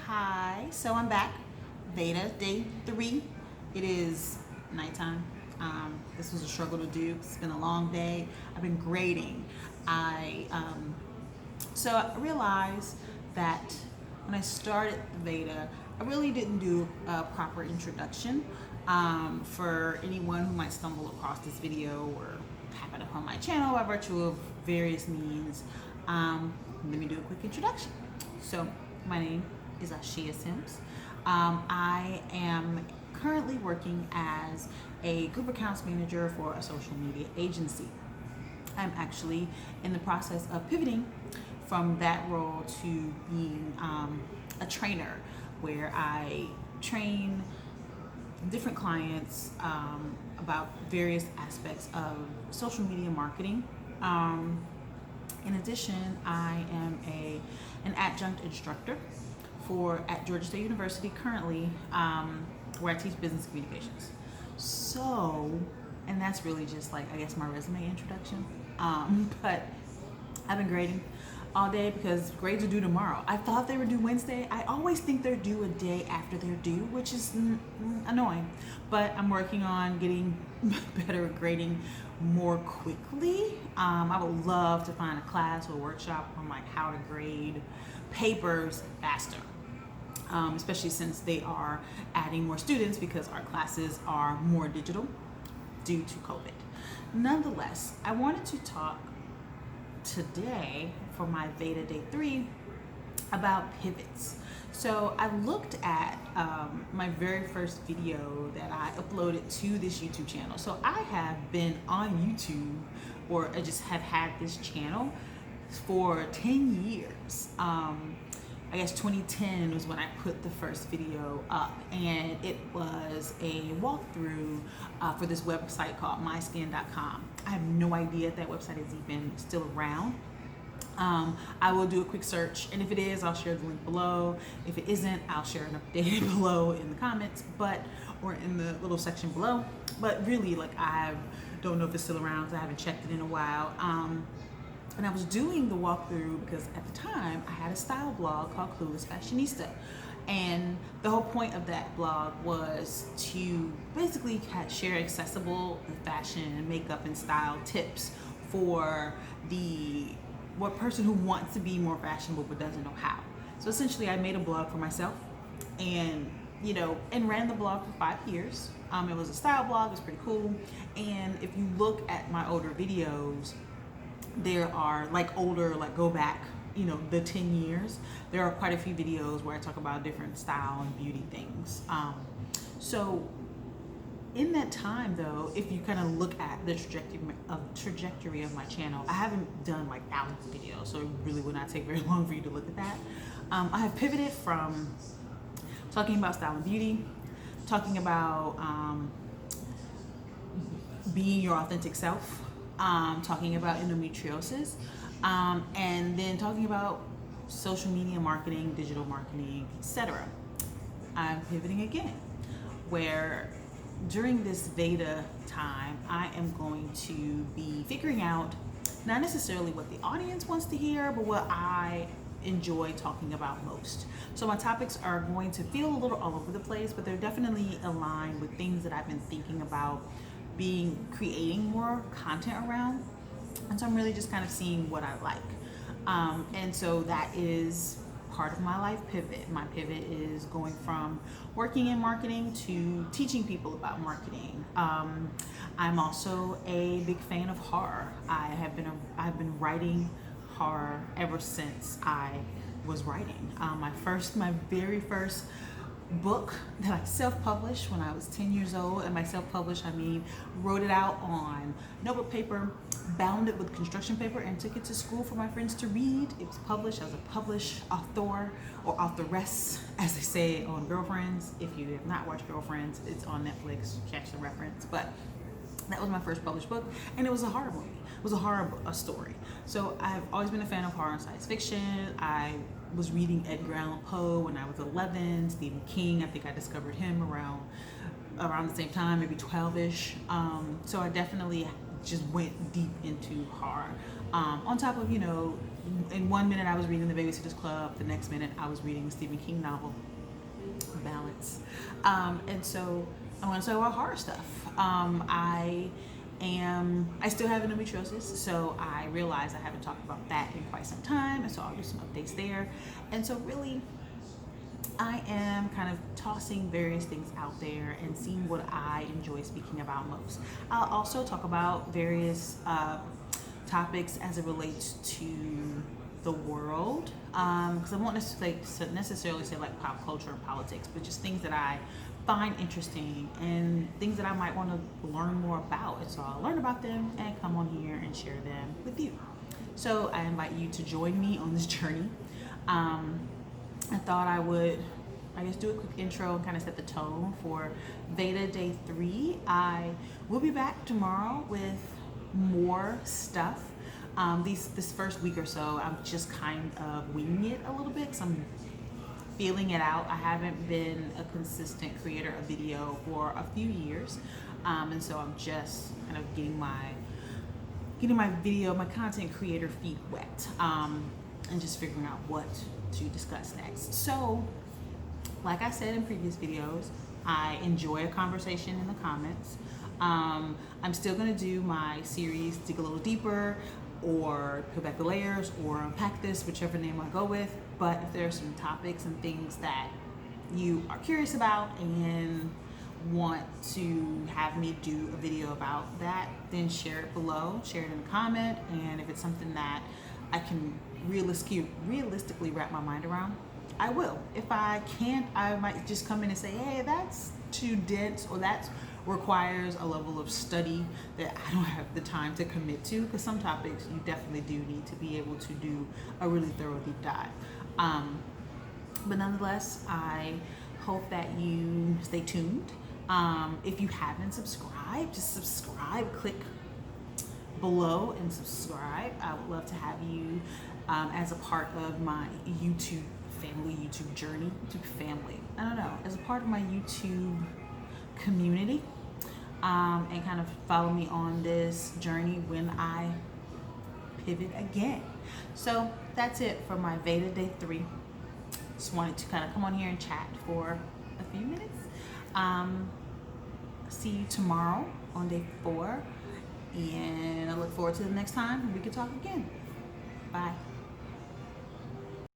Hi. So I'm back. VEDA day 3. It is nighttime. This was a struggle to do. It's been a long day. I've been grading. I realized that when I started VEDA, I really didn't do a proper introduction. For anyone who might stumble across this video or happen upon my channel by virtue of various means, let me do a quick introduction. So, my name is Ashia Sims. I am currently working as a group accounts manager for a social media agency. I'm actually in the process of pivoting from that role to being a trainer, where I train different clients about various aspects of social media marketing. In addition, I am an adjunct instructor at Georgia State University currently, where I teach business communications. So, and that's really just like, I guess, my resume introduction. But I've been grading all day because grades are due tomorrow. I thought they were due Wednesday. I always think they're due a day after they're due, which is annoying. But I'm working on getting better at grading more quickly. I would love to find a class or a workshop on like how to grade papers faster. Especially since they are adding more students because our classes are more digital due to COVID. Nonetheless, I wanted to talk today for my VEDA day 3 about pivots. So I looked at my very first video that I uploaded to this YouTube channel. So I have been on YouTube, or I just have had this channel for 10 years. I guess 2010 was when I put the first video up, and it was a walkthrough for this website called myskin.com. I have no idea if that website is even still around. I will do a quick search, and if it is, I'll share the link below. If it isn't, I'll share an update below in the comments, or in the little section below. But really, like, I don't know if it's still around because I haven't checked it in a while. And I was doing the walkthrough because at the time I had a style blog called Clueless Fashionista. And the whole point of that blog was to basically share accessible fashion, makeup, and style tips for what person who wants to be more fashionable but doesn't know how. So essentially I made a blog for myself and ran the blog for 5 years. It was a style blog, it was pretty cool. And if you look at my older videos, there are go back, the 10 years, there are quite a few videos where I talk about different style and beauty things. So in that time though, if you kind of look at the trajectory of my channel, I haven't done like thousands of videos, so it really would not take very long for you to look at that. I have pivoted from talking about style and beauty, talking about being your authentic self, talking about endometriosis, and then talking about social media marketing, digital marketing, etc. I'm pivoting again, where during this VEDA time, I am going to be figuring out not necessarily what the audience wants to hear, but what I enjoy talking about most. So my topics are going to feel a little all over the place, but they're definitely aligned with things that I've been thinking about creating more content around. And so I'm really just kind of seeing what I like. And so that is part of my life pivot. My pivot is going from working in marketing to teaching people about marketing. I'm also a big fan of horror. I've been writing horror ever since I was writing. My very first book that I self-published when I was 10 years old, and by self-published I mean wrote it out on notebook paper, bound it with construction paper, and took it to school for my friends to read. It was published as a published author, or authoress as they say on Girlfriends. If you have not watched Girlfriends, it's on Netflix, catch the reference. But that was my first published book, and it was a horror movie. It was a story. So I've always been a fan of horror and science fiction. I was reading Edgar Allan Poe when I was 11, Stephen King, I think I discovered him around the same time, maybe 12-ish. So I definitely just went deep into horror. On top of, in 1 minute I was reading the Babysitter's Club, the next minute I was reading a Stephen King novel. Balance. And so I want to talk about horror stuff. I still have endometriosis, so I realized I haven't talked about that in quite some time, and so I'll do some updates there. And so really, I am kind of tossing various things out there and seeing what I enjoy speaking about most. I'll also talk about various topics as it relates to the world, because I won't necessarily say like pop culture and politics, but just things that I find interesting and things that I might want to learn more about. And so I'll learn about them and come on here and share them with you. So I invite you to join me on this journey. I thought I would, do a quick intro and kind of set the tone for VEDA Day 3. I will be back tomorrow with more stuff. This first week or so, I'm just kind of winging it a little bit because I'm feeling it out. I haven't been a consistent creator of video for a few years, and so I'm just kind of getting my content creator feet wet, and just figuring out what to discuss next. So, like I said in previous videos, I enjoy a conversation in the comments. I'm still going to do my series, Dig a Little Deeper, or Peel Back the Layers, or Unpack This, whichever name I go with. But if there are some topics and things that you are curious about and want to have me do a video about that, then share it below, share it in a comment. And if it's something that I can realistically wrap my mind around, I will. If I can't, I might just come in and say, hey, that's too dense, or that requires a level of study that I don't have the time to commit to, because some topics you definitely do need to be able to do a really thorough deep dive. But nonetheless, I hope that you stay tuned. If you haven't subscribed, just subscribe, click below and subscribe. I would love to have you as a part of my YouTube journey, as a part of my YouTube community, and kind of follow me on this journey when I pivot again. So that's it for my VEDA Day 3. Just wanted to kind of come on here and chat for a few minutes. See you tomorrow on Day 4, and I look forward to the next time we can talk again. Bye.